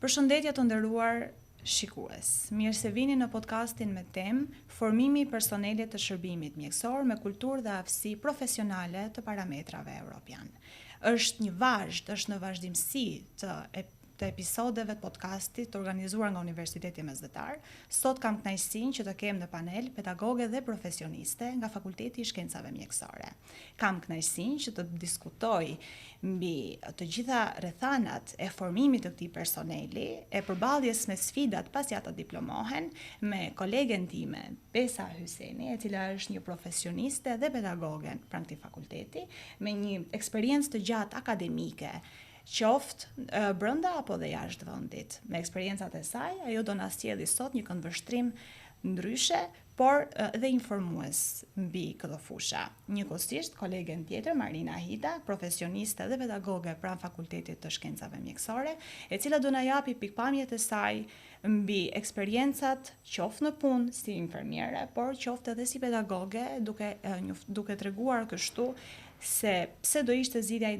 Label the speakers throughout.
Speaker 1: Përshëndetje të nderuar shikues. Mirë se vini në podcastin me temë Formimi i personelit të shërbimit mjekësor me kulturë dhe aftësi profesionale të parametrave europian. Është në vazhdimsi të episodeve të podcastit të organizuar nga Universiteti Mesdhetar. Sot kam kënaqësinë që të kem në panel pedagoge dhe profesioniste nga Fakulteti i Shkencave Mjekësore. Kam kënaqësinë që të diskutoj mbi të gjitha rrethanat e formimit të këtij personeli, e përballjes me sfidat pasi ata diplomohen, me kolegen time, Besa Hyseni, e cila është një profesioniste dhe pedagoge pranë këtij fakulteti, me një eksperiencë të gjatë akademike, qoftë brenda apo dhe jashtë vendit. Me eksperiencat e saj, ajo do na sjellë sot një këndvështrim ndryshe, por dhe informues mbi këtë fushë. Njëkohësisht, kolegen tjetër, Marina Hida, profesioniste dhe pedagoge pranë Fakultetit të Shkencave Mjekësore, e cila do na japi pikpamjet e saj mbi eksperiencat qoftë në punë si infermiere, por qoftë edhe si pedagoge, duke treguar kështu se pse do ishte zgjidhja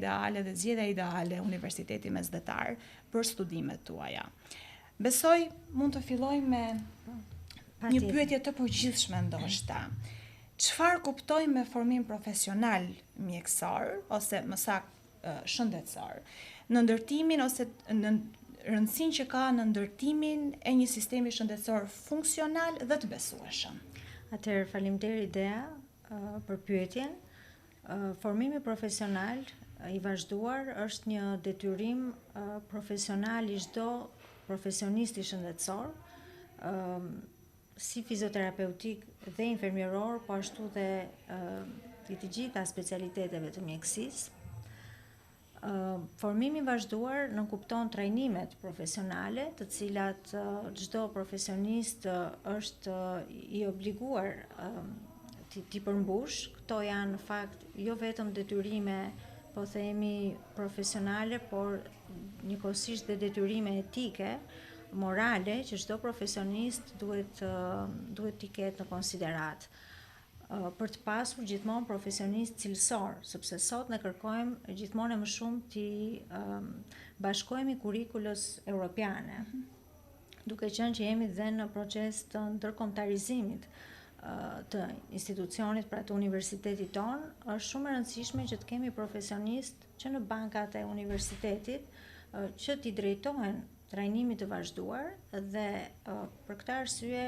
Speaker 1: ideale Universiteti Mesdhetar për studimet tuaja. Besoj mund të filloj me një pyetje të përgjithshme ndoshta. Çfarë kuptoj me formim profesional mjekësor ose më saktë shëndetësor në ndërtimin ose në rëndësinë që ka në ndërtimin e një sistemi shëndetësor funksional dhe të besueshëm?
Speaker 2: Atëherë faleminderit Dea për pyetjen. Formimi profesional i vazhduar është një detyrim profesional i çdo profesionisti shëndetësor, si fizioterapeutik dhe infermieror, po ashtu dhe i të gjitha specialiteteve të mjekësisë. Formimi i vazhduar nënkupton trajnimet profesionale, të cilat çdo profesionist është i obliguar ti përmbush. Këto janë në fakt jo vetëm detyrime, po themi profesionale, por njëkohësisht dhe detyrime etike, morale, që çdo profesionist duhet t'i ketë në konsiderat. Për të pasur gjithmonë profesionist cilësor, sepse sot ne kërkojmë gjithmonë më shumë t'i bashkojmë kurrikulës europiane. Duke qenë që jemi dhe në proces të ndërkombëtarizimit të institucionit, pra të universitetit ton, është shumë e rëndësishme që të kemi profesionist që në bankat e universitetit që t'i drejtohen trajnimit të vazhduar dhe për këtë arsye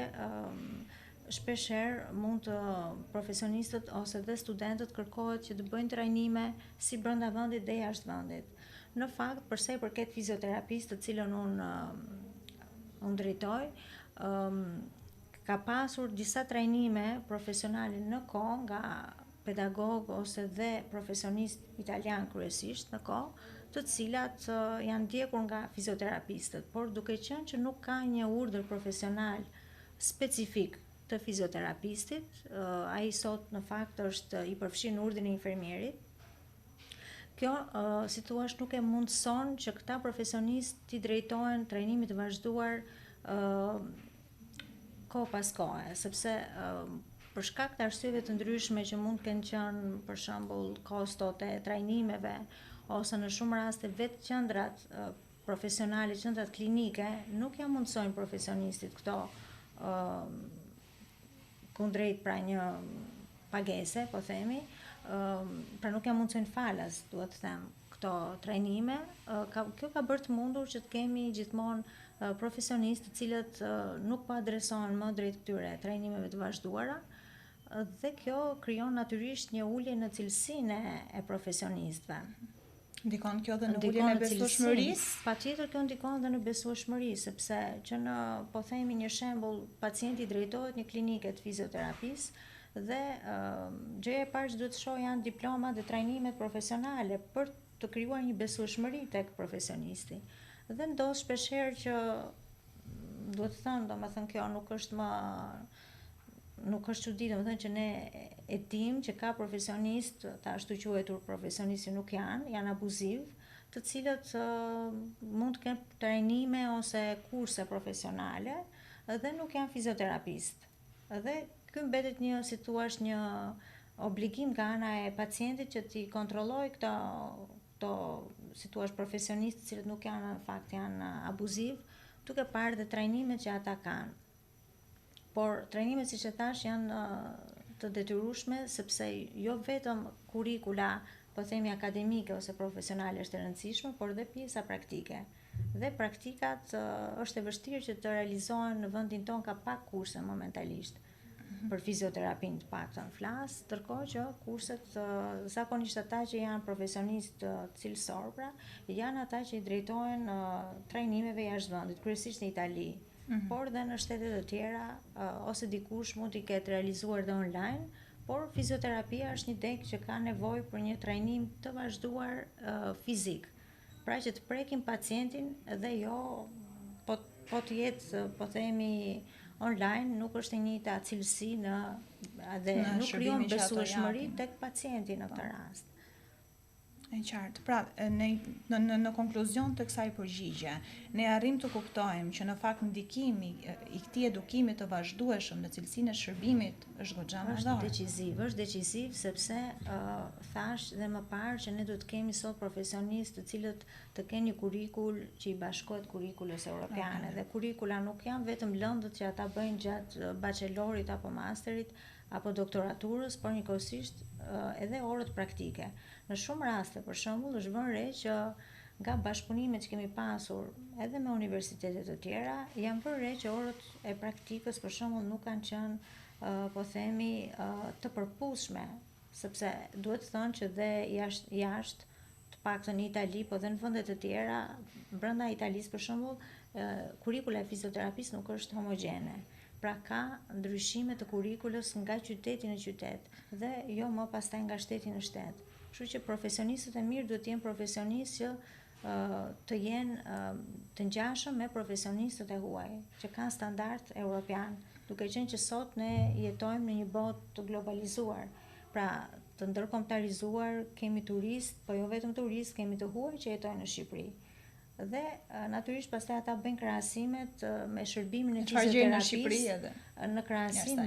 Speaker 2: shpeshherë mund të profesionistët ose dhe studentët kërkohet që të bëjnë trajnime si brenda vendit dhe jashtë vendit. Në fakt, për sa i përket fizioterapisë, të cilën unë drejtoj, ka pasur disa trajnime profesionale në kohë nga pedagog ose dhe profesionist italian kryesisht në kohë, të cilat janë ndjekur nga fizioterapistët, por duke qenë që nuk ka një urdhër profesional specifik të fizioterapistit, ai sot në fakt është i përfshirë në urdhrin e infermierit. Kjo, si thua, nuk e mundson që këta profesionistë t'i drejtohen trajnimit të vazhduar kohë pas kohe, sepse për shkak të arsyeve të ndryshme që mund të kenë qenë, për shembull, kostot e trajnimeve ose në shumë raste vetë qendrat profesionale, qendrat klinike nuk ja mundsojnë profesionistit këto kundrejt pra një pagese, po themi, pra nuk ja mundsojnë falas, duhet të them, këto trajnime. Kjo ka bërë të mundur që të kemi gjithmonë profesionistë të cilët nuk po adresohen më drejt këtyre trajnimeve të vazhduara, dhe kjo krijon natyrisht një ulje në cilësinë e profesionistëve.
Speaker 1: Ndikon kjo dhe në uljen e besueshmërisë?
Speaker 2: Patjetër kjo ndikon dhe në besueshmëri, sepse që në, po themi një shembull, pacienti drejtohet një klinike të fizioterapisë dhe gjëja e parë që duhet të shohë janë diplomat dhe trajnimet profesionale për të krijuar një besueshmëri tek profesionisti. Dhe ndodh shpeshherë që duhet të thënë, domethënë kjo nuk është çudi, domethënë që ne e dim që ka profesionistë, ta ashtu quajtur profesionistë nuk janë abuziv, të cilët mund të kenë trajnime ose kurse profesionale dhe nuk janë fizioterapistë. Dhe ky mbetet një, si thua, një obligim nga ana e pacientit që t'i kontrollojë këto si thua profesionistë të cilët nuk janë në fakt janë abuziv, duke parë dhe trajnimet që ata kanë. Por trajnimet, siç e thash, janë të detyrueshme sepse jo vetëm kurrikula, po themi akademike ose profesionale është e rëndësishme, por dhe pjesa praktike. Dhe praktikat është e vështirë që të realizohen në vendin tonë, ka pak kurse momentalisht. Për fizioterapinë të paktën flas, ndërkohë që kurset zakonisht ata që janë profesionistë cilësor, pra, janë ata që i drejtohen trajnimeve jashtë vendit, kryesisht në Itali, por dhe në shtete të tjera, ose dikush mund t'i ketë realizuar dhe online, por fizioterapia është një deg që ka nevojë për një trajnim të vazhduar fizik. Pra që të prekim pacientin dhe jo po të jetë, po themi, online nuk është e njëjta cilësi dhe nuk krijon besueshmëri tek pacienti në këtë rast.
Speaker 1: E qartë. Pra, në konkluzion të kësaj përgjigje, ne arrim të kuptojmë që në fakt ndikimi i këtij edukimi të vazhdueshëm në cilësinë e shërbimit është goxha madhore.
Speaker 2: Është decisiv sepse thash dhe më parë që ne duhet të kemi sot profesionistë të cilët të kenë një kurrikul që i bashkohet kurrikulës europiane dhe kurrikula nuk janë vetëm lëndët që ata bëjnë gjatë bachelorit apo masterit apo doktoraturës, por njëkohësisht edhe orët praktike. Në shumë raste, për shembull, është vënë re që nga bashkëpunimet që kemi pasur edhe me universitetet të tjera, janë vënë re që orët e praktikës, për shembull, nuk kanë qenë, po themi, të përputhshme, sepse duhet të thënë që dhe jashtë, të paktën në Itali, po dhe në vende të tjera, brenda Italisë, për shembull, kurrikula e fizioterapisë nuk është homogjene. Pra ka ndryshime të kurrikulës nga qyteti në qytet dhe jo më pastaj nga shteti në shtet. Kështu që profesionistët e mirë duhet të jenë profesionistë që të jenë të ngjashëm me profesionistët e huaj, që kanë standard europian, duke qenë që sot ne jetojmë në një botë të globalizuar. Pra, të ndërkombëtarizuar, kemi turistë, po jo vetëm turistë, kemi të huaj që jetojnë në Shqipëri. Dhe natyrisht pastaj ata bëjnë krahasimet me shërbimin e fizioterapisë në krahasim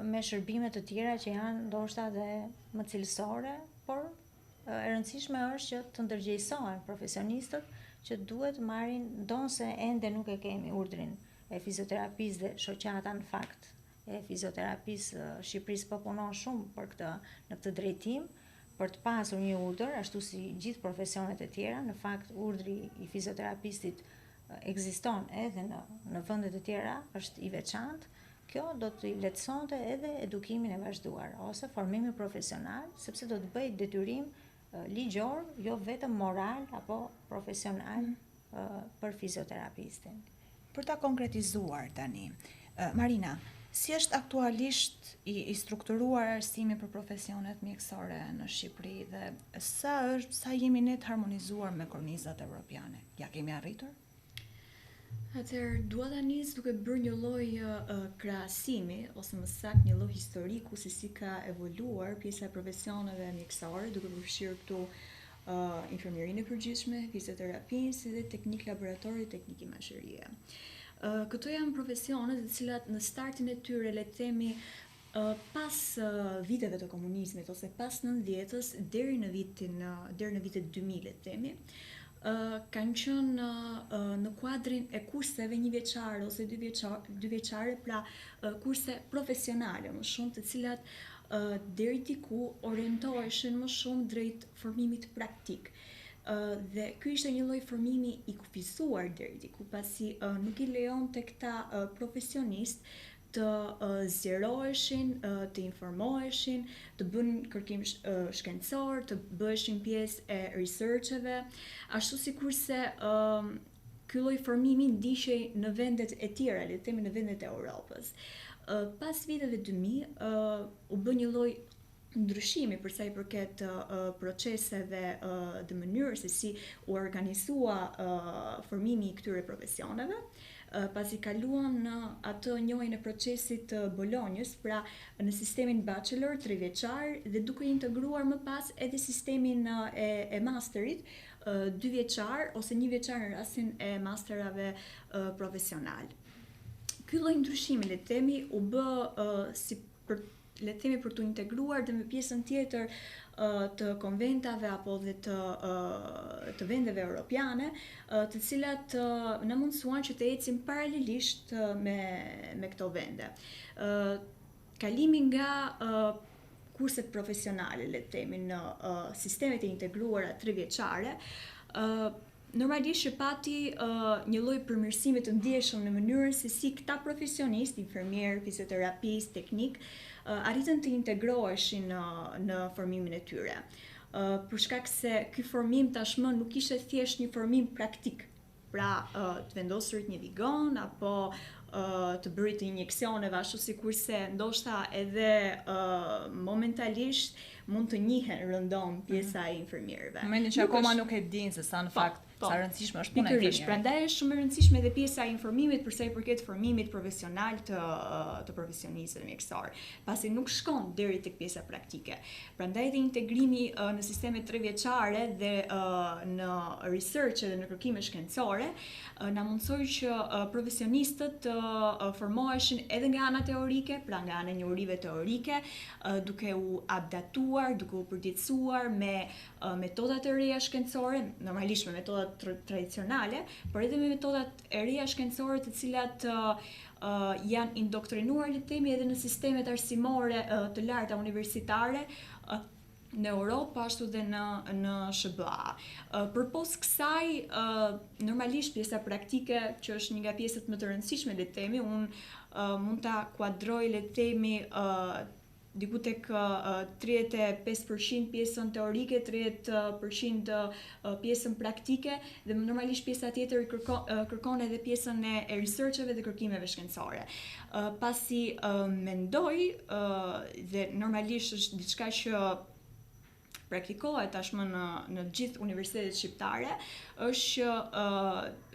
Speaker 2: me shërbime të tjera që janë ndoshta dhe më cilësore, por e rëndësishme është që të ndërgjegjësohen profesionistët që duhet marrin, ndonse ende nuk e kemi urdhrin e fizioterapisë dhe shoqata në fakt e fizioterapisë Shqipërisë po punon shumë për në këtë drejtim, për të pasur një urdhër, ashtu si gjithë profesionet e tjera, në fakt urdhri i fizioterapistit ekziston edhe në vende të tjera, është i veçantë. Kjo do të lehtësonte edhe edukimin e vazhduar ose formimin profesional, sepse do të bëjë detyrim ligjor, jo vetëm moral apo profesional për fizioterapistin.
Speaker 1: Për ta konkretizuar tani, Marina, si është aktualisht i strukturuar arsimi për profesionet mjekësore në Shqipëri dhe sa jemi ne të harmonizuar me kornizat evropiane? Ja kemi arritur?
Speaker 3: Atëherë, dua ta nis duke bërë një lloj krahasimi ose më saktë një lloj historiku se si ka evoluar pjesa e profesioneve mjekësore, duke përfshirë këtu infermierinë e përgjithshme, fizioterapinë, si dhe teknik laboratori, teknik imazherie. Këto janë profesione të cilat në startin e tyre, le të themi, pas viteve të komunizmit ose pas 90-s deri në vitet 2000, le të themi, kanë qenë në kuadrin e kurseve një vjeçare ose dy vjeçare, pra kurse profesionale më shumë, të cilat deri diku orientoheshin më shumë drejt formimit praktik. Dhe ky ishte një lloj formimi i kufizuar deri diku, pasi nuk i lejon te këta profesionistë të zgjeroheshin, të informoheshin, të bënin kërkim shkencor, të bëheshin pjesë e researcheve, ashtu sikurse ky lloj formimi ndiqej në vendet e tjera, le të themi në vendet e Europës. Pas viteve 2000 u bë një lloj ndryshimi për sa i përket proceseve dhe mënyrës se si u organizua formimi i këtyre profesioneve, pasi kaluan në atë njohjen e procesit të Bolonjës, pra në sistemin bachelor 3 vjeçar dhe duke integruar më pas edhe sistemin e masterit 2 vjeçar ose 1 vjeçar në rastin e masterave profesional. Ky lloj ndryshimi, le të themi, u bë si le të themi për të integruar dhe me pjesën tjetër të konventave apo dhe të vendeve europiane, të cilat na mundësuan që të ecim paralelisht me këto vende. Kalimi nga kurset profesionale, le të themi, në sistemet e integruara 3 vjeçare, normalisht që pati një lloj përmirësimi të ndjeshëm në mënyrën se si këta profesionistë, infermier, fizioterapist, teknik, arritën të integroheshin në formimin e tyre. Për shkak se ky formim tashmë nuk ishte thjesht një formim praktik, pra të vendosërit një vigon apo të bërit injeksioneve, ashtu sikurse ndoshta edhe momentalisht mund të njihen rëndom pjesa e infermierëve.
Speaker 1: Momentin që akoma nuk e dinë se sa në fakt sa rëndësishme është puna e infermierit.
Speaker 3: Prandaj është shumë e rëndësishme edhe pjesa e informimit për sa i përket formimit profesional të profesionistëve mjekësor, pasi nuk shkon deri tek pjesa praktike. Prandaj dhe integrimi në sistemet 3 vjeçare dhe në research dhe në kërkime shkencore na mundsoi që profesionistët të formoheshin edhe nga ana teorike, pra nga ana e njohurive teorike, duke u adaptuar, duke u përditësuar me metodat e reja shkencore, normalisht me metodat tradicionale, por edhe me metodat e reja shkencore të cilat janë indoktrinuar, le të themi, edhe në sistemet arsimore të larta universitare në Europë, ashtu dhe në SBA. Përpos kësaj, normalisht pjesa praktike, që është një nga pjesët më të rëndësishme, le të themi, unë mund ta kuadroj, le të themi, diku tek 35% pjesën teorike, 30% pjesën praktike, dhe normalisht pjesa tjetër kërkon edhe pjesën e researcheve dhe kërkimeve shkencore. Pasi mendoj, dhe normalisht është diçka që praktikohet tashmë në gjithë universitetet shqiptare, është që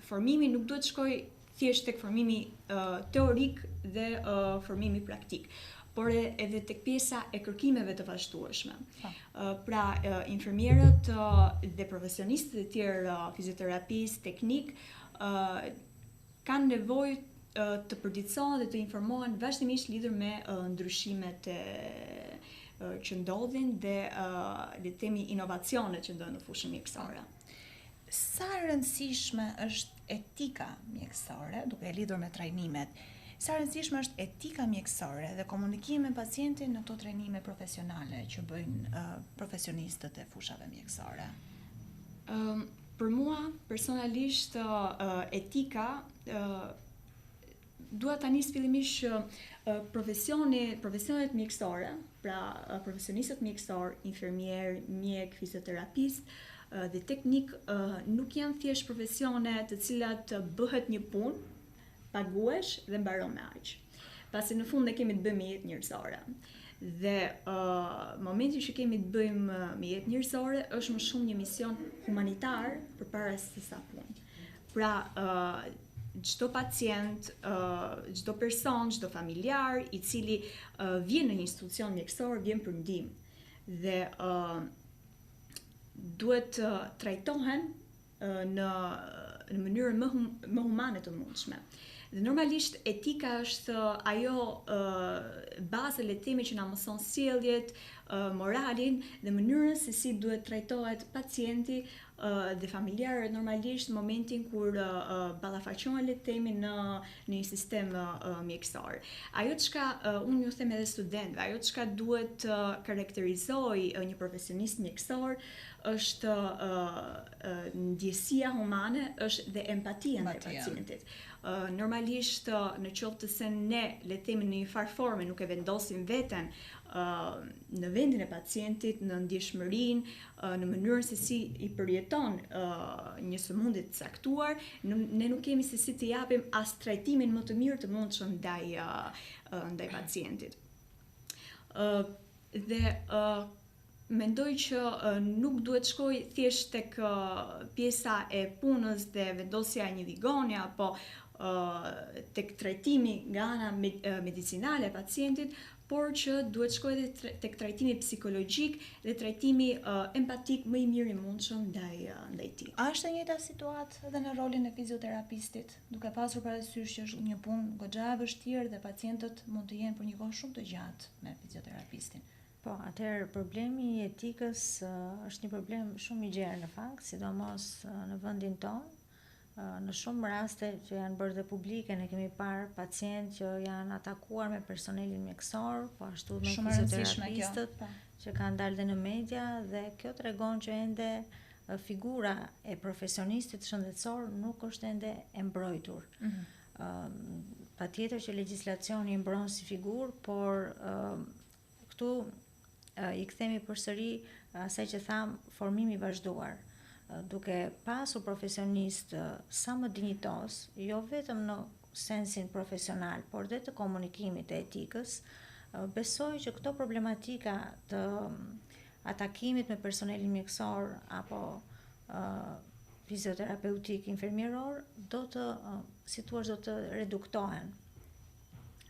Speaker 3: formimi nuk duhet shkoj thjesht tek formimi teorik dhe formimi praktik, por edhe tek pjesa e kërkimeve të vazhdueshme. Pra, infermierët dhe profesionistët e tjerë, fizioterapistë, teknik, kanë nevojë të përditësohen dhe të informohen vazhdimisht lidhur me ndryshimet që ndodhin dhe le të themi inovacionet që ndodhin në fushën mjekësore.
Speaker 1: Sa rëndësishme është etika mjekësore, duke e lidhur me trajnimet? Sa rëndësishme është etika mjekësore dhe komunikimi me pacientin në ato trajnime profesionale që bëjnë profesionistët e fushave mjekësore?
Speaker 3: Për mua, personalisht, etika dua ta nis fillimisht që profesionet mjekësore, pra profesionistët mjekësor, infermier, mjek, fizioterapist dhe teknik nuk janë thjesht profesione të cilat bëhet një punë, paguesh dhe mbaron me aq. Pasi në fund ne kemi të bëjmë me jetë njerëzore. Dhe momenti që kemi të bëjmë me jetë njerëzore është më shumë një mision humanitar përpara se sa punë. Pra, çdo pacient, çdo person, çdo familjar i cili vjen në një institucion mjekësor vjen për ndihmë dhe duhet trajtohen në mënyrën më humane të mundshme. Dhe normalisht etika është ajo baza, le të themi, që na mëson sjelljet, moralin dhe mënyrën se si duhet trajtohet pacienti dhe familjarët normalisht në momentin kur ballafaqohen, le të themi, në një sistem mjekësor. Ajo çka unë ju them edhe studentëve, ajo çka duhet karakterizoj një profesionist mjekësor është ndjesia humane, është dhe empatia ndaj pacientit. Normalisht në qoftë se ne, le të themi, në një farë forme nuk e vendosim veten në vendin e pacientit, në ndjeshmërinë, në mënyrën se si i përjeton një sëmundje të caktuar, ne nuk kemi se si të japim as trajtimin më të mirë të mundshëm ndaj pacientit. Dhe mendoj që nuk duhet shkoj thjesht tek pjesa e punës dhe vendosja e një vigoni apo tek trajtimi nga ana medicinale e pacientit, por që duhet shkojë edhe tek trajtimi psikologjik dhe trajtimi empatik më i mirë i mundshëm ndaj tij.
Speaker 1: A është e njëjta situatë edhe në rolin e fizioterapistit, duke pasur parasysh që është një punë goxha e vështirë dhe pacientët mund të jenë për një kohë shumë të gjatë me fizioterapistin?
Speaker 2: Po, atëherë problemi i etikës është një problem shumë i gjerë në fakt, sidomos në vendin tonë. Në shumë raste që janë bërë dhe publike, ne kemi parë pacientë që janë atakuar me personelin mjekësor, po ashtu me fizioterapistët që kanë dalë dhe në media, dhe kjo tregon që ende figura e profesionistit shëndetësor nuk është ende e mbrojtur. Patjetër që legjislacioni i mbron si figurë, por këtu i kthemi përsëri asaj që tham, formimi i vazhduar, duke pasur profesionist sa më dinjitos, jo vetëm në sensin profesional, por dhe të komunikimit, të etikës, besoj që këto problematika të atakimit me personelin mjekësor apo fizioterapeutik, infermieror, do të reduktohen.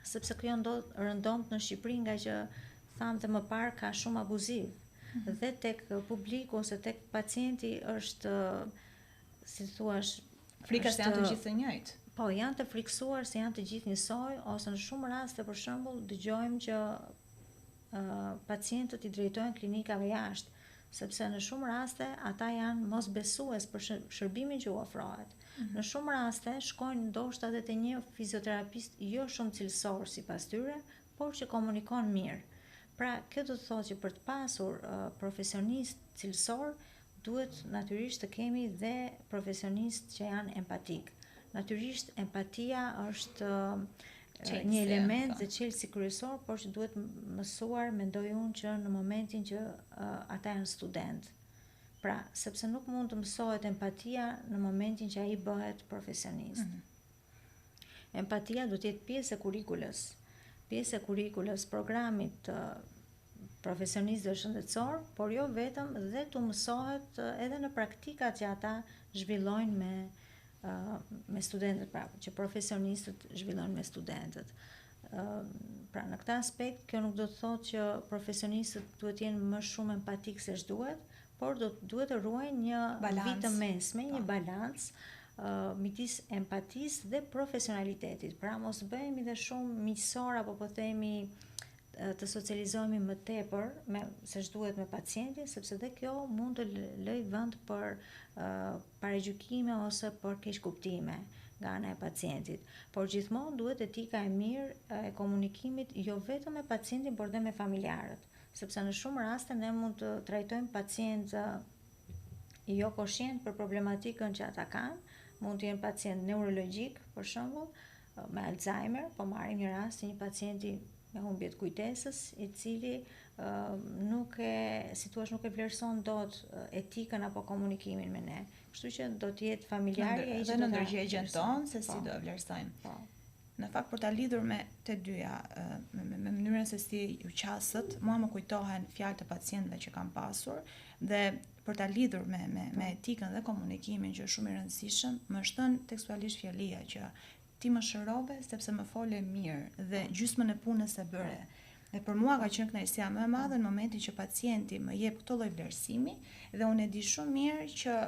Speaker 2: Sepse kjo rëndomt në Shqipëri nga që thamë më parë ka shumë abuziv. Dhe tek publiku ose tek pacienti është, si thuash,
Speaker 1: frika se janë të gjithë të njëjtë.
Speaker 2: Po, janë të friksuar se janë të gjithë njësoj, ose në shumë raste për shembull dëgjojmë që pacientët i drejtojnë klinikave jashtë, sepse në shumë raste ata janë mosbesues për shërbimin që u ofrohet. Në shumë raste shkojnë ndoshta edhe te një fizioterapist jo shumë cilësor sipas tyre, por që komunikon mirë. Pra, kjo do të thotë që për të pasur profesionist cilësor, duhet natyrisht të kemi dhe profesionist që janë empatik. Natyrisht empatia është një element dhe çelësi kryesor, por që duhet mësuar, mendoj unë, që në momentin që ata janë student. Pra, sepse nuk mund të mësohet empatia në momentin që ai bëhet profesionist. Empatia duhet të jetë pjesë e kurikulës, programit profesionist dhe shëndetësor, por jo vetëm, dhe të mësohet edhe në praktikat që ata zhvillojnë me studentët, pra që profesionistët zhvillojnë me studentët. Pra në këtë aspekt, kjo nuk do të thotë që profesionistët duhet të jenë më shumë empatik se ç'duhet, por duhet të ruajnë një vit të mesme, një balancë midis empatisë dhe profesionalitetit. Pra mos bëhemi dhe shumë miqësor apo po themi të socializohemi më tepër se ç'duhet me pacientin, sepse dhe kjo mund të lëj vend për paragjykime ose për keqkuptime nga ana e pacientit. Por gjithmonë duhet etika e mirë e komunikimit jo vetëm me pacientin, por dhe me familjarët, sepse në shumë raste ne mund të trajtojmë pacientë jo koshient për problematikën që ata kanë, mund të jenë pacient neurologjik, për shembull, me Alzheimer, po marrim një rast të një pacienti me humbje të kujtesës, i cili nuk e vlerëson dot etikën apo komunikimin me ne. Kështu që do të jetë familjari ai që
Speaker 1: do të ndërgjegjen tonë se si do e vlerësojmë.
Speaker 2: Po.
Speaker 1: Në fakt, për ta lidhur me të dyja, me mënyrën se si ju qasët, mua më kujtohen fjalë të pacientëve që kam pasur, dhe për ta lidhur me etikën dhe komunikimin, që është shumë i rëndësishëm, më është thënë tekstualisht fjalia që ti më shërove sepse më fole mirë dhe gjysmën e punës e bëre. Dhe për mua ka qenë kënaqësia më e madhe në momentin që pacienti më jep këtë lloj vlerësimi, dhe unë e di shumë mirë që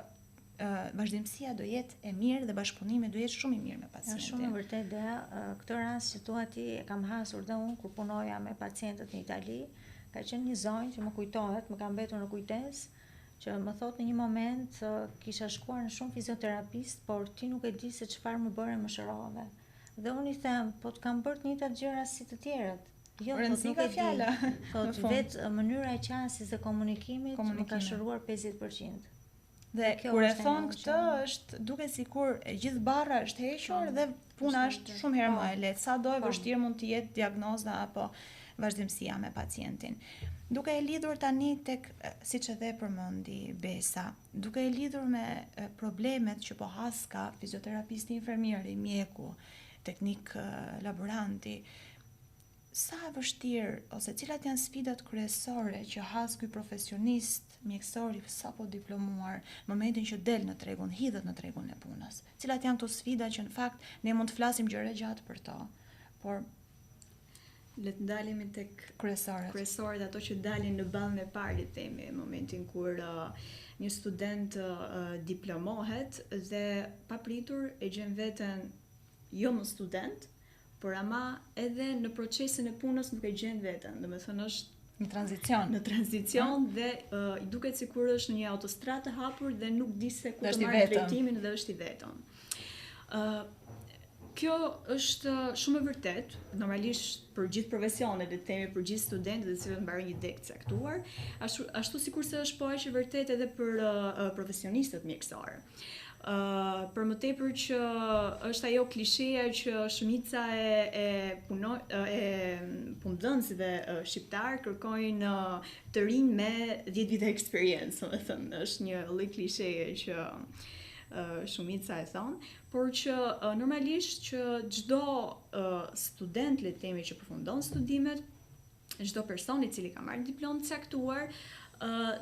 Speaker 1: vazhdimësia do jetë e mirë dhe bashkëpunimi do jetë shumë i mirë me pacientin.
Speaker 2: Është shumë e vërtetë dhe këtë rast që thua ti e kam hasur dhe unë kur punoja me pacientët në Itali, ka qenë një zonjë që më kujtohet, më ka mbetur në kujtesë, që më thot në një moment kisha shkuar në shumë fizioterapist, por ti nuk e di se çfarë më bëre, më shërove. Dhe unë i them, po të kam bërë të njëjtat gjëra si të tjerët. Jo, thot, nuk e di. Thot, vetë mënyra e qasjes dhe komunikimit më ka shëruar 50%.
Speaker 1: Dhe kur e thon këtë, është duke sikur e gjithë barra është hequr dhe puna është shumë herë më e lehtë. Sado e vështirë mund të jetë diagnoza apo vazhdimësia me pacientin. Duke e lidhur tani tek, siç edhe përmendi Besa, duke e lidhur me problemet që po haska fizioterapisti, infermieri, mjeku, teknik laboranti, sa e vështirë ose cilat janë sfidat kryesore që has ky profesionist mjekësor i sapo diplomuar në momentin që del në tregun, hidhet në tregun e punës? Cilat janë këto sfida që në fakt ne mund të flasim gjëra gjatë për to, por
Speaker 3: Le të ndalemi tek
Speaker 1: kryesorët,
Speaker 3: ato që dalin në ballën e parë, le të themi, në momentin kur një student diplomohet dhe papritur e gjen veten jo më student, por ama edhe në procesin e punës nuk e gjen veten. Domethënë është
Speaker 1: në tranzicion
Speaker 3: dhe i duket sikur është në një autostradë të hapur dhe nuk di se ku të marrë drejtimin dhe është i vetëm. Kjo është shumë e vërtet, normalisht për gjithë profesionet, le të themi për gjithë studentët të cilët mbarojnë një deg të caktuar, ashtu sikurse është po aq e vërtet edhe për profesionistët mjekësor. Për më tepër që është ajo klisheja që shumica e punëdhënësve shqiptar kërkojnë të rinj me 10 vite eksperiencë, domethënë është një lloj klisheje që shumica e thon, por që normalisht që çdo student, le të themi, që përfundon studimet, çdo person i cili ka marrë diplomë të caktuar,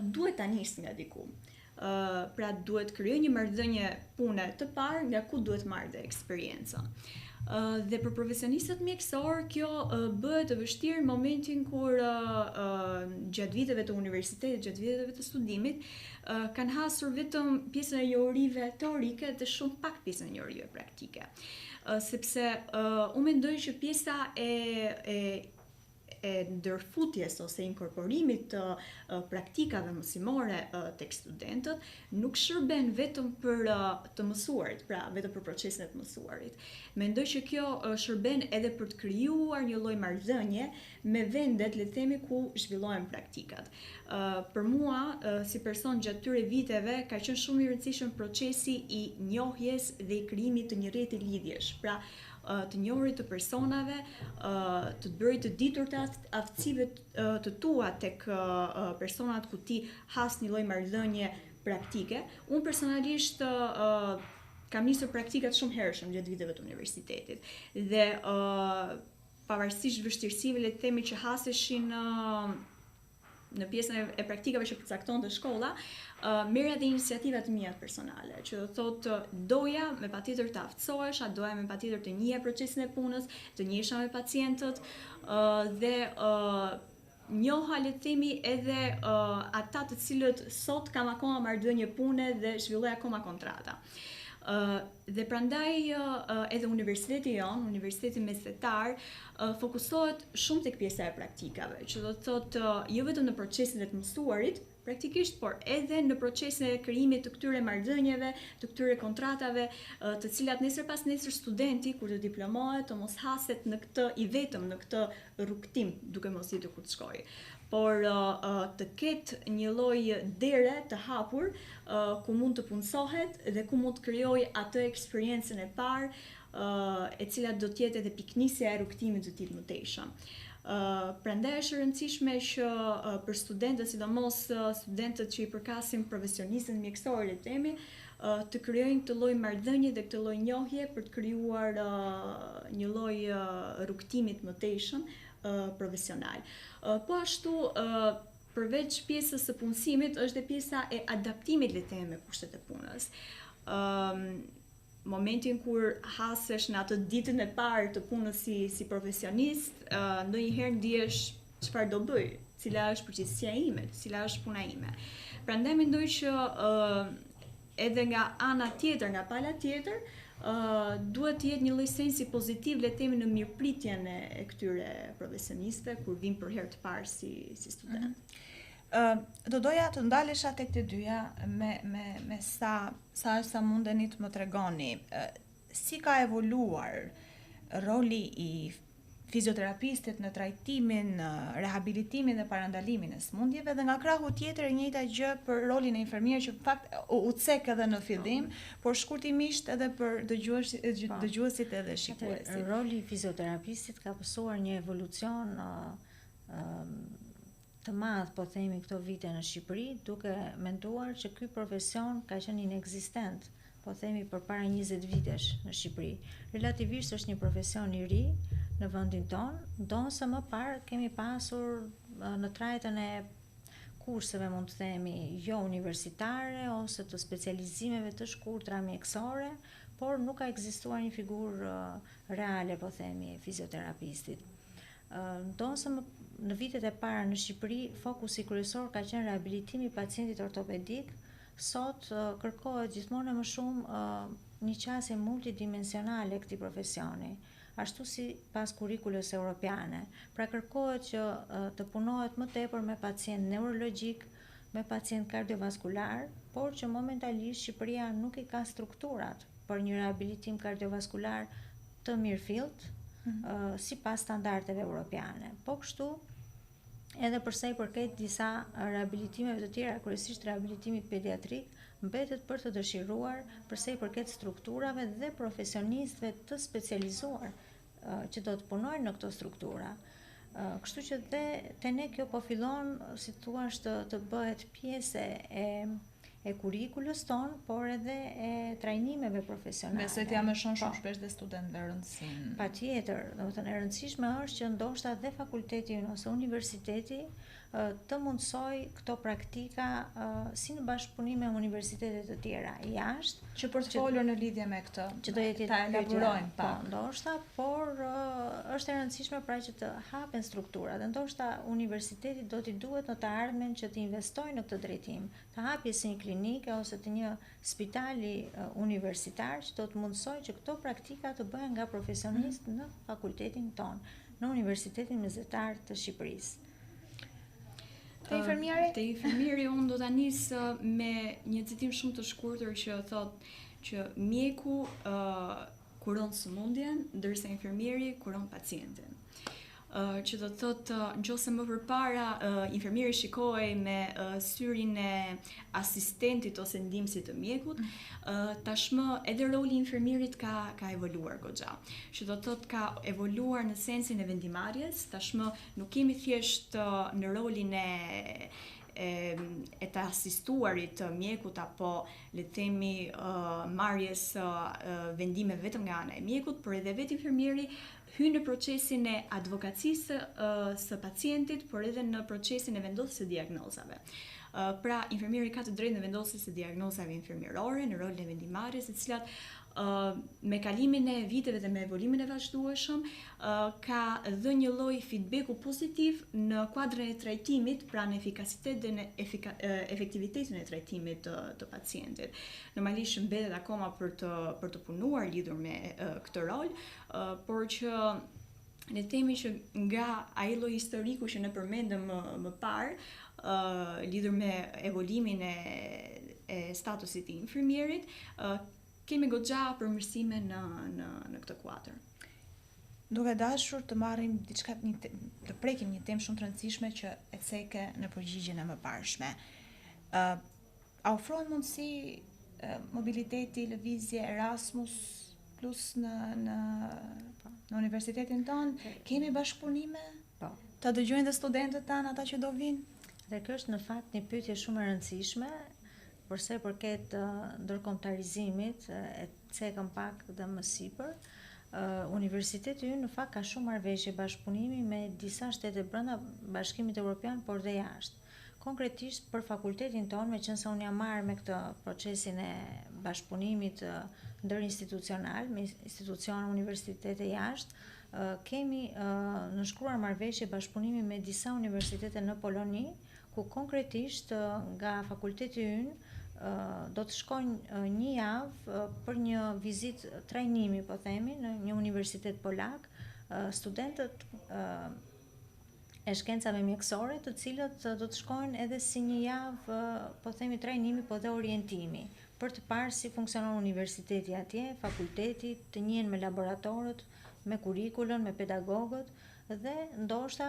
Speaker 3: duhet ta nisë nga diku. Pra duhet krijoj një marrëdhënie pune të parë nga ku duhet marrë dhe eksperiencën. Dhe për profesionistët mjekësor kjo bëhet e vështirë në momentin kur gjatë viteve të universitetit, gjatë viteve të studimit, kanë hasur vetëm pjesën e njohurive teorike dhe shumë pak pjesën e njohurive praktike. Sepse unë mendoj që pjesa e ndërfutjes ose inkorporimit të praktikave mësimore tek studentët nuk shërben vetëm për të mësuarit, pra vetëm për procesin e të mësuarit. Mendoj që kjo shërben edhe për të krijuar një lloj marrëdhënie me vendet, le të themi, ku zhvillohen praktikat. Për mua, si person gjatë këtyre viteve, ka qenë shumë i rëndësishëm procesi i njohjes dhe i krijimit të një rrjeti lidhjesh. Pra, të njohurit të personave, të bërit të ditur të aftësive të tua tek personat ku ti has një lloj marrëdhënie praktike. Unë personalisht kam nisur praktikat shumë hershëm gjatë viteve të universitetit dhe pavarësisht vështirësive, le të themi, që haseshin në pjesën e praktikave që përcaktonte shkolla, merja dhe iniciativat mia personale, që do thotë doja me patjetër të aftësohesha, doja me patjetër të njihja procesin e punës, të njihesha me pacientët dhe njoha, le të themi, edhe ata të cilët sot kam akoma marrëdhënie pune dhe zhvilloj akoma kontrata. Dhe prandaj edhe universiteti jon, universiteti mesetar, fokusohet shumë tek pjesa e praktikave, që do të thotë jo vetëm në procesin e të mësuarit praktikisht, por edhe në procesin e krijimit të këtyre marrëdhënieve, të këtyre kontratave, të cilat nesër pas nesër studenti kur të diplomohet të mos haset në këtë i vetëm në këtë rrugtim, duke mos ditur ku të shkojë, por të ketë një lloj dere të hapur ku mund të punësohet dhe ku mund të krijojë atë eksperiencën e parë, e cila do të jetë edhe piknisja e rrugtimit të tij të mëtejshëm. Prandaj është e rëndësishme që për studentët, sidomos studentët që i përkasin profesionistët mjekësorë, le të themi, të krijojnë këtë lloj marrëdhënie dhe këtë lloj njohje për të krijuar një lloj rrugtimi të mëtejshëm profesional. Po ashtu, përveç pjesës së punësimit, është dhe pjesa e adaptimit, le të themi, me kushtet e punës. Momentin kur hasesh në atë ditën e parë të punës si profesionist, ndonjëherë ndihesh çfarë do bëj, cila është përgjegjësia ime, cila është puna ime. Prandaj mendoj që edhe nga ana tjetër, nga pala tjetër, duhet të jetë një lloj sensi pozitiv, le të themi, në mirëpritjen e këtyre profesionistëve kur vinë për herë të parë si student.
Speaker 1: Do doja të ndalesha tek të dyja me sa mundeni të më tregoni si ka evoluar roli i fizioterapistit në trajtimin, rehabilitimin dhe parandalimin e smundjeve, dhe nga krahu tjetër e njëjta gjë për rolin e infermierëve, që në fakt u cek edhe në fillim, por shkurtimisht edhe për dëgjuesit edhe shikuesit.
Speaker 2: Roli i fizioterapistit ka pasur një evolucion të madh, po themi, këto vite në Shqipëri, duke menduar që ky profesion ka qenë inekzistent, po themi, përpara 20 vitesh në Shqipëri. Relativisht është një profesion i ri në vendin tonë, ndonse më parë kemi pasur në trajtën e kurseve, mund të themi, jo universitare ose të specializimeve të shkurtra mjekësore, por nuk ka ekzistuar një figurë reale, po themi, fizioterapistit. Ndonse në vitet e para në Shqipëri fokusi kryesor ka qenë rehabilitimi i pacientit ortopedik, sot kërkohet gjithmonë më shumë një qasje multidimensionale këtij profesioni, ashtu si pas kurrikulës europiane. Pra kërkohet që të punohet më tepër me pacient neurologjik, me pacient kardiovaskular, por që momentalisht Shqipëria nuk i ka strukturat për një rehabilitim kardiovaskular të mirëfillt, sipas standardeve europiane. Po kështu, edhe përsa i përket disa rehabilitimeve të tjera, kryesisht rehabilitimit pediatrik, mbetet për të dëshiruar përsa i përket strukturave dhe profesionistëve të specializuar që do të punojnë në këto struktura. Kështu që dhe te ne kjo po fillon, si thua, të bëhet pjesë e kurrikulës tonë, por edhe e trajnimeve profesionale.
Speaker 1: Besoj t'ja më shumë shpesh dhe studentëve rëndësinë.
Speaker 2: Patjetër, domethënë e rëndësishme është që ndoshta dhe fakulteti ose universiteti të mundsoj këto praktika si në bashkëpunim me universitete të tjera jashtë,
Speaker 1: Që për të folur në lidhje me këtë,
Speaker 2: që do jetë
Speaker 1: ta elaborojnë
Speaker 2: po, ndoshta, por është e rëndësishme pra që të hapen struktura, dhe ndoshta universiteti do t'i duhet në të ardhmen që të investojë në këtë drejtim, të hapje si një klinike ose të një spitali universitar që do të mundsojë që këto praktika të bëhen nga profesionistë në fakultetin tonë, në Universitetin Mesatar të Shqipërisë.
Speaker 1: Te infermieri?
Speaker 3: Te infermieri unë do ta nis me një citim shumë të shkurtër që thot që mjeku kuron sëmundjen, ndërsa infermieri kuron pacientin. Që do të thotë nëse më përpara infermieri shikohej me syrin e asistentit ose ndihmësit të mjekut, tashmë edhe roli i infermierit ka evoluar goxha. Që do të thotë ka evoluar në sensin e vendimarrjes, tashmë nuk kemi thjesht në rolin e të asistuarit të mjekut apo le të themi marrjes vendime vetëm nga ana e mjekut, por edhe vetë infermieri hyn në procesin e advokacisë së pacientit, por edhe në procesin e vendosjes së diagnozave. Pra, infermieri ka të drejtë në vendosjes së diagnozave infermierore, në rolin e vendimarrjes, të cilat me kalimin e viteve dhe me evoluimin e vazhdueshëm ka dhënë një lloj feedbacku pozitiv në kuadrin e trajtimit, pra në efikasitet dhe në efektivitetin e trajtimit të pacientit. Normalisht mbetet akoma për të punuar lidhur me këtë rol, por që ne themi që nga ai lloj historiku që ne përmendëm më parë, lidhur me evoluimin e statusit të infermierit, kemi goxha përmirësime në këtë kuadër.
Speaker 1: Duke dashur të marrim diçka, të prekim një temë shumë të rëndësishme që e ceke në përgjigjen e mëparshme. A ofrohen mundësi mobiliteti, lëvizje, Erasmus plus në universitetin tonë? Kemi bashkëpunime?
Speaker 2: Po.
Speaker 1: Ta dëgjojnë dhe studentët tanë, ata që do vinë?
Speaker 2: Dhe kjo është në fakt një pyetje shumë e rëndësishme, përse përket ndërkombëtarizimit, e cekëm pak dhe më sipër. Universiteti ynë në fakt ka shumë marrëveshje bashkëpunimi me disa shtete brenda Bashkimit Evropian, por dhe jashtë. Konkretisht për fakultetin tonë, meqense unë jam marrë me këtë procesin e bashkëpunimit ndërinstitucional me institucione universitete jashtë, kemi nënshkruar marrëveshje bashkëpunimi me disa universitete në Poloni, ku konkretisht nga fakulteti ynë do të shkojnë një javë për një vizitë trajnimi, po themi, në një universitet polak, studentët e shkencave mjekësore, të cilët do të shkojnë edhe si një javë, po themi, trajnimi, po dhe orientimi, për të parë si funksionon universiteti atje, fakulteti, të njihen me laboratorët, me kurrikulën, me pedagogët, dhe ndoshta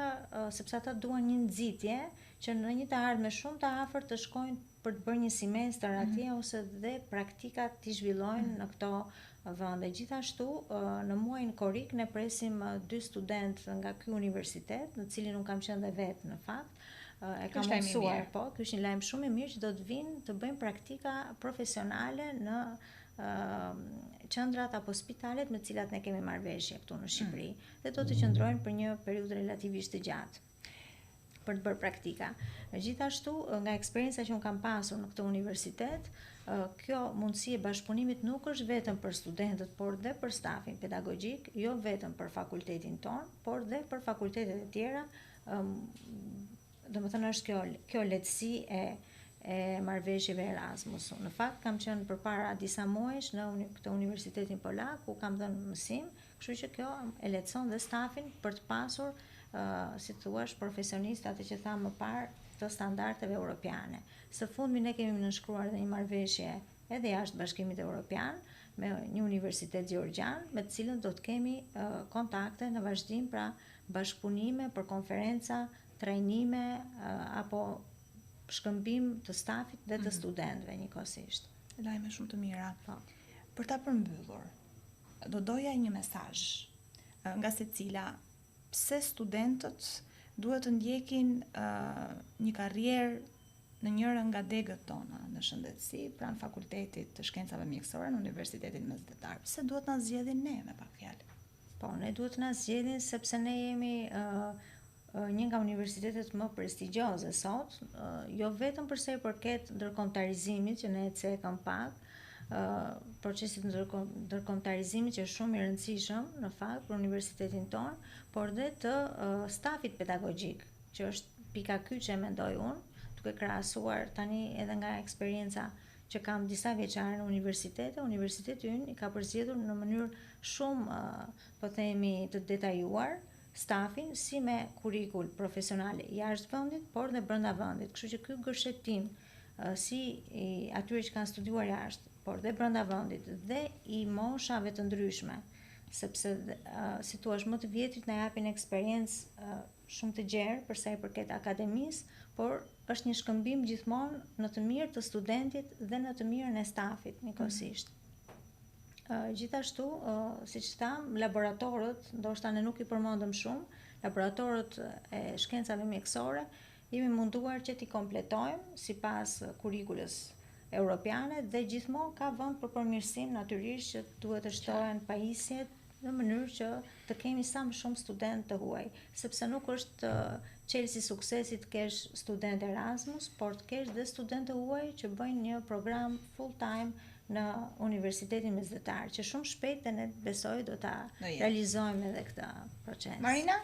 Speaker 2: sepse ata duan një nxitje që në një të ardhme shumë të afërt të shkojnë për të bërë një semestër atje ose dhe praktikat të zhvillojnë në këto vende. Gjithashtu në muajin korrik ne presim 2 studentë nga ky universitet, në cilin unë kam qenë dhe vetë në fakt. E kam mësuar, po, ky është një lajm shumë i mirë që do të vinë të bëjmë praktika profesionale në qendrat apo spitalet me cilat ne kemi marrëveshje këtu në Shqipëri, dhe do të qëndrojnë për një periudhë relativisht të gjatë. për të bërë praktika. Gjithashtu, nga eksperienca që unë kam pasur në këtë universitet, kjo mundësi e bashkëpunimit nuk është vetëm për studentët, por dhe për stafin pedagogjik, jo vetëm për fakultetin ton, por dhe për fakultetet e tjera. Domethënë është kjo lehtësi e marrëveshjeve Erasmus. Në fakt kam qenë përpara disa muajsh në këtë universitetin polak ku kam dhënë mësim, kështu që kjo e lehtëson dhe stafin për të pasur, si thuaç, profesionistë atë që thamë më parë, të standardeve europiane. Së fundmi ne kemi nënshkruar edhe një marrëveshje edhe jashtë Bashkimit Evropian me një universitet gjeorgjan, me të cilën do të kemi kontakte në vazhdim, pra bashkëpunime për konferenca, trajnime apo shkëmbim të stafit dhe të studentëve njëkohësisht.
Speaker 1: Lajme shumë të mira.
Speaker 2: Po.
Speaker 1: Për ta përmbyllur, do doja një mesazh nga secila pse studentët duhet të ndjekin një karrierë në njëra nga degët tona në shëndetësi, pranë fakultetit të shkencave mjekësore në Universitetin Mesdhetar. Pse duhet na zgjedhin ne, me pak fjalë?
Speaker 2: Po, ne duhet na zgjedhin sepse ne jemi një nga universitetet më prestigjioze sot, jo vetëm për sa i përket ndërkombëtarizimit që ne e cekëm pak, procesit ndërkombëtarizimit që është shumë i rëndësishëm në fakt për universitetin ton, por dhe të stafit pedagogjik, që është pika kyçe mendoj unë, duke krahasuar tani edhe nga eksperienca që kam disa vjeçare në universiteti ynë i ka përzgjedhur në mënyrë shumë, po themi, të detajuar stafin si me kurrikull profesionale jashtë vendit, por dhe brenda vendit. Kështu që ky gërshetim si i atyre që kanë studiuar jashtë, por dhe brenda vendit dhe i moshave të ndryshme, sepse si thua më të vjetrit na japin eksperiencë shumë të gjerë për sa i përket akademisë, por është një shkëmbim gjithmonë në të mirë të studentit dhe në të mirën e stafit njëkohësisht. Gjithashtu, siç tham, laboratorët, ndoshta ne nuk i përmendëm shumë, laboratorët e shkencave mjekësore, jemi munduar që t'i kompletojmë sipas kurrikulës europiane dhe gjithmonë ka vend për përmirësim, natyrisht që duhet të shtohen pajisjet në mënyrë që të kemi sa më shumë student të huaj, sepse nuk është çelësi i suksesit të kesh student Erasmus, por të kesh dhe student të huaj që bëjnë një program full time në Universitetin Mesdhetar, që shumë shpejt ne besoj do ta realizojmë edhe këtë proces.
Speaker 1: Marina?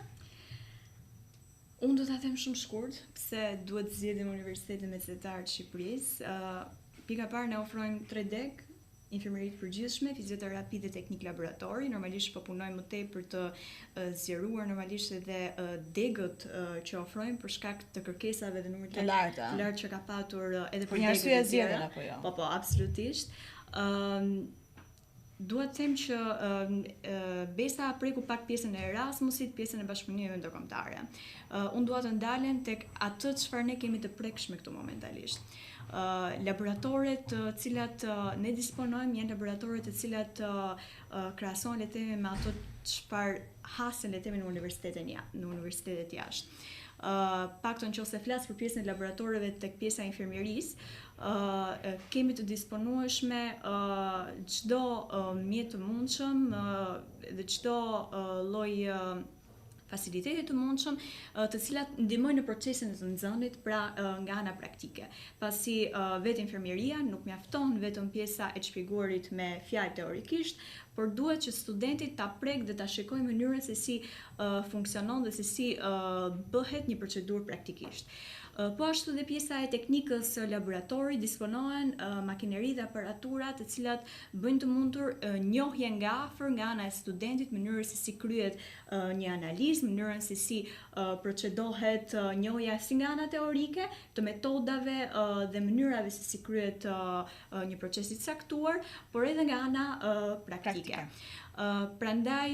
Speaker 3: Unë do ta them shumë shkurt pse duhet zgjedhim Universitetin Mesdhetar të Shqipërisë. Pika parë, ne ofrojmë 3 deg, infirmeri të përgjithshme, fizioterapi dhe teknik laboratori. Normalisht po punojmë më tej për të zgjeruar normalisht edhe degët që ofrojmë për shkak të kërkesave dhe numrit të lartë që ka patur edhe për
Speaker 1: degët e tjera apo jo.
Speaker 3: Po, absolutisht. Dua të them që Besa preku pak pjesën e Erasmusit, pjesën e bashkëpunimeve ndërkombëtare. Unë dua të ndalem tek atë çfarë ne kemi të prekshme këtu momentalisht. Laboratoret të cilat ne disponojmë janë laboratoret të cilat krahasohen le të themi me ato çfarë hasen le të themi në universitetet jashtë. Paktën nëse flas për pjesën e laboratoreve tek pjesa e infirmierisë, kemi të disponueshme çdo mjet të mundshëm dhe çdo lloj facilitete të mundshëm të cilat ndihmojnë në procesin e të nxënit, pra nga ana praktike. Pasi vetë infirmieria nuk mjafton vetëm pjesa e shpjeguarit me fjalë teorikisht, por duhet që studenti ta prek dhe ta shikojë mënyrën se si funksionon dhe se si bëhet një procedurë praktikisht. Po ashtu dhe pjesa e teknikës laboratori disponohen makineri dhe aparatura të cilat bëjnë të mundur njohje nga afër nga ana e studentit, mënyrën se si kryhet një analizë, mënyrën se si procedohet njohja si nga ana teorike të metodave dhe mënyrave se si kryhet një proces i caktuar, por edhe nga ana praktike. Prandaj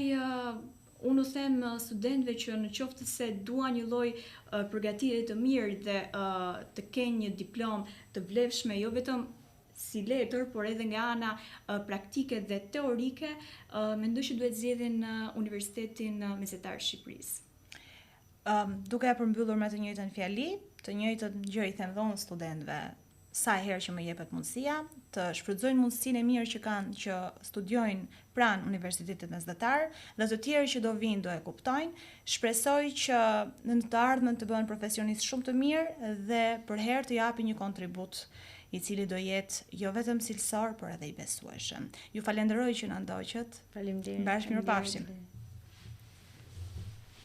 Speaker 3: unë u them studentëve që në qoftë se duan një lloj përgatitje të mirë dhe të kenë një diplomë të vlefshme, jo vetëm si letër, por edhe nga ana praktike dhe teorike, mendoj që duhet zgjedhin Universitetin Mesdhetar të Shqipërisë.
Speaker 1: Duke e përmbyllur me të njëjtën fjali, të njëjtën gjë i them dhonë studentëve sa herë që më jepet mundësia, të shfrytëzojnë mundësinë e mirë që kanë që studiojnë pranë Universitetit Mesdhetar dhe të tjerë që do vinë do e kuptojnë. Shpresoj që në të ardhmen të bëhen profesionistë shumë të mirë dhe për herë të japin një kontribut i cili do jetë jo vetëm cilësor, por edhe i besueshëm. Ju falenderoj që na ndoqët.
Speaker 2: Faleminderit.
Speaker 1: Bashkë mirëpafshim.